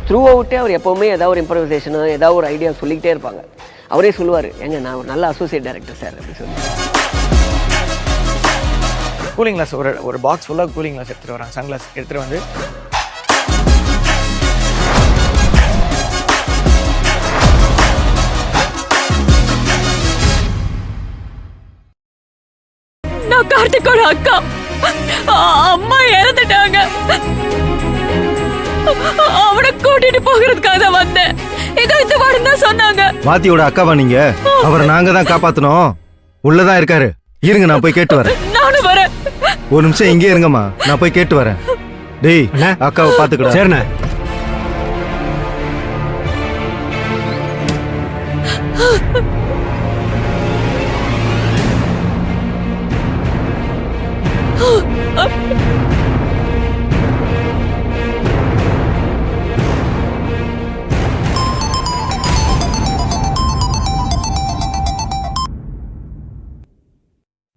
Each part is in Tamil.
த்ரூ அவுட்டே அவர் எப்போவுமே ஏதாவது ஒரு இம்ப்ரவைசேஷனோ ஏதாவது ஒரு ஐடியா சொல்லிக்கிட்டே இருப்பாங்க. அவரே சொல்லுவார், எங்க நான் ஒரு நல்ல அசோசியேட் டைரக்டர் சார் அப்படின்னு சொல்லி. கூலிங் கிளாஸ் ஒரு பாக்ஸ் ஃபுல்லாக கூலிங் கிளாஸ் எடுத்துகிட்டு வராங்க. சன்கிளாஸ் எடுத்துகிட்டு வந்து நான் கார்த்திகோட அக்கா, அம்மா இறந்துட்டாங்க. அவனை கூட்டிட்டு போகிறதுக்காக தான் வந்தேன். ஏதோ இந்த வாரம் தான் சொன்னாங்க. வாத்தியோட அக்காவா நீங்க? அவரை நாங்க தான் காப்பாத்தணும். உள்ளதான் இருக்காரு. இருங்க, நான் போய் கேட்டு வரேன். நானும் வரேன். ஒரு நிமிஷம் இங்கே இருங்கம்மா, நான் போய் கேட்டு வரேன். டேய், அக்காவை பாத்துக்கடா. சரிண்ணே.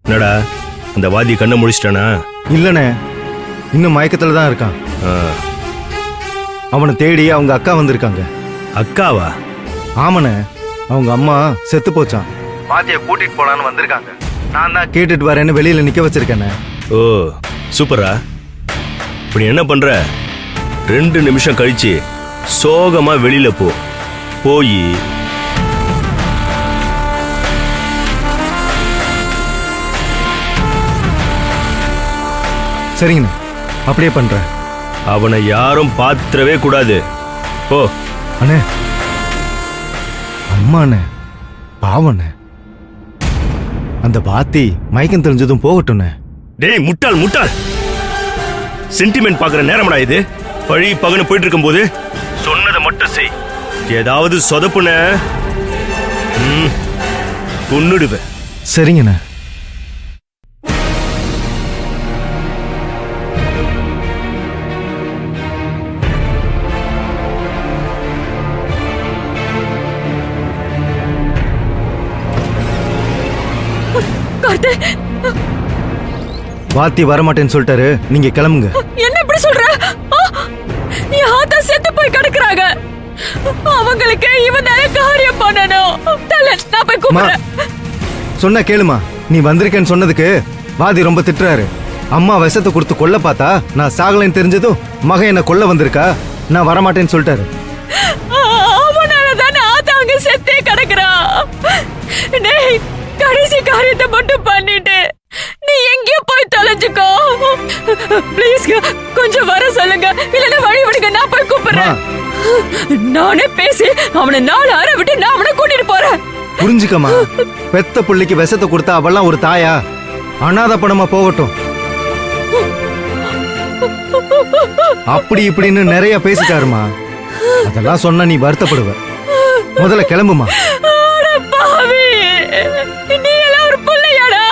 என்னடா அந்த வாதி கண்ணை முடிச்சிட்டானா? இல்லண்ணே, இன்னும் மயக்கத்துல தான் இருக்கான். அவனை தேடி அவங்க அக்கா வந்திருக்காங்க. அக்காவா? ஆமாண்ணே, அவங்க அம்மா செத்து போச்சான். வாத்திய கூட்டிட்டு போலான்னு வந்திருக்காங்க. நான் தான் கேட்டுட்டு வரேன்னு வெளியில நிக்க வச்சிருக்கேண்ணே. ஓ சூப்பரா. இப்படி என்ன பண்ற? 2 நிமிஷம் கழிச்சு சோகமா வெளியில போய் சரிங்கண்ணே, அப்படியே பண்றேன். அவனை யாரும் பாத்திரவே கூடாது. ஓ அண்ணே, அம்மாண்ணே, பாவண்ணே. அந்த பாத்தி மயக்கம் தெரிஞ்சதும் போகட்டும்ண்ணே. டேய் முட்டாள் முட்டாள், சென்டிமெண்ட் பாக்குற நேரம்டா இது. பழி பகன்னு போயிட்டு இருக்கும் போது சொன்னதை மட்டும் செய். ஏதாவது சொதப்புன கொன்னுடுவேன். சரிங்கண்ணே. வாத்தி வரமாட்டேன்னு சொல்லிட்டாரு, நீங்க கிளம்புங்க. என்ன இப்படி சொல்ற? என் ஆத்தா செத்து போய் கிடக்குறாங்க. அவங்களுக்கு இவன் தானே காரியம் பண்ணணும். நான் போய் கூப்பிடுறேன். சொன்ன கேளுமா, நீ வந்திருக்கேன்னு சொன்னதுக்கு வாதி ரொம்ப திட்டுறாரு. அம்மா விஷத்தை கொடுத்து கொல்ல பார்த்தா நான் சாகலைன்னு தெரிஞ்சதும் மகன் என்ன கொல்ல வந்திருக்கா, நான் வரமாட்டேன்னு சொல்லிட்டாரு. அவனால தானே ஆத்தா அங்க செத்தே கிடக்குறா. டேய், கடைசி காரியத்தை மட்டும் பண்ணிட்டு நீ எங்கேயோ போய் தொலைஞ்சுக்கோ. ப்ளீஸ் கொஞ்சம் வர சொல்லுங்க, இல்லன்னா வழி விடுங்க, நான் போய் கூப்பிடுறேன். நானே பேசி அவனை 4 அறை விட்டு நான் அவனை கூட்டிட்டு போறேன். புரிஞ்சுக்கமா, பெத்த பிள்ளைக்கு விஷத்தை கொடுத்தா அவெல்லாம் ஒரு தாயா? அனாதை பணமா போகட்டும். அப்படி இப்படின்னு நிறைய பேசிட்டாருமா. அதெல்லாம் சொன்னா நீ வருத்தப்படுவ. முதல்ல கிளம்புமா. நீ எல்லாம் ஒரு பிள்ளையாடா?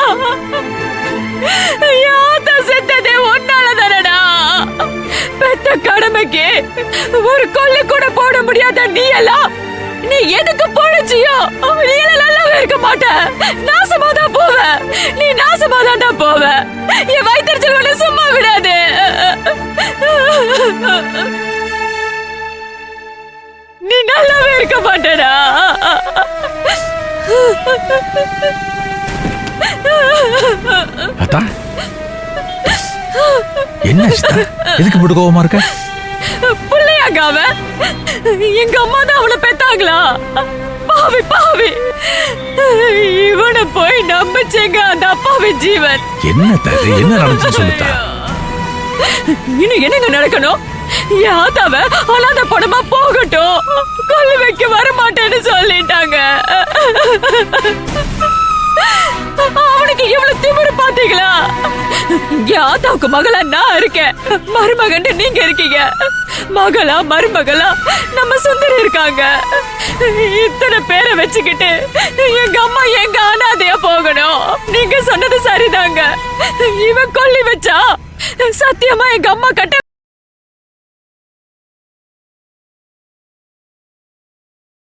யாத்தா செத்ததே உன்னால தானடா. பெத்த கடமைக்கு ஒரு கொல்லு கூட போட முடியாத நீ எல்லாம் நீ எதுக்கு போடுச்சியோ? நீ எல்லாம் நல்லாவே இருக்க மாட்ட. நாசமாதான் போவ. நீ நாசமாதான்டா போவ. என் வயிற்றுச்சல் உன்னை சும்மா விடாது. நீ நல்லாவே இருக்க மாட்டடா. அத்தா, என்ன எதுக்கு இப்படி கோவமா இருக்க? பிள்ளையாங்க அவன். எங்க அம்மா தான் அவனை பெத்தாங்களா? பாவி பாவி, இவனை போய் நம்பிச்சேங்க அந்த அப்பாவி ஜீவன். என்ன தரு, என்ன நடந்துச்சு சொல்லுத்தா. இன்னும் என்னங்க நடக்கணும்? என் ஆத்தாவ அனாதை பணமா போகட்டும், கொல்லு வைக்க வர மாட்டேன்னு சொல்லிட்டாங்க. அவனுக்கு இவ்வளவு திமிரு பாத்தீங்களா? என் ஆத்தாவுக்கு மகளா நான் இருக்கேன், மருமகன் நீங்க இருக்கீங்க. மகளா மருமகளா நம்ம சுந்தரி இருக்காங்க. இத்தனை பேரை வச்சுக்கிட்டு எங்க அம்மா எங்க அனாதையா போகணும்? நீங்க சொன்னது சரிதாங்க. இவன் கொல்லி வச்சா சத்தியமா எங்க அம்மா கட்ட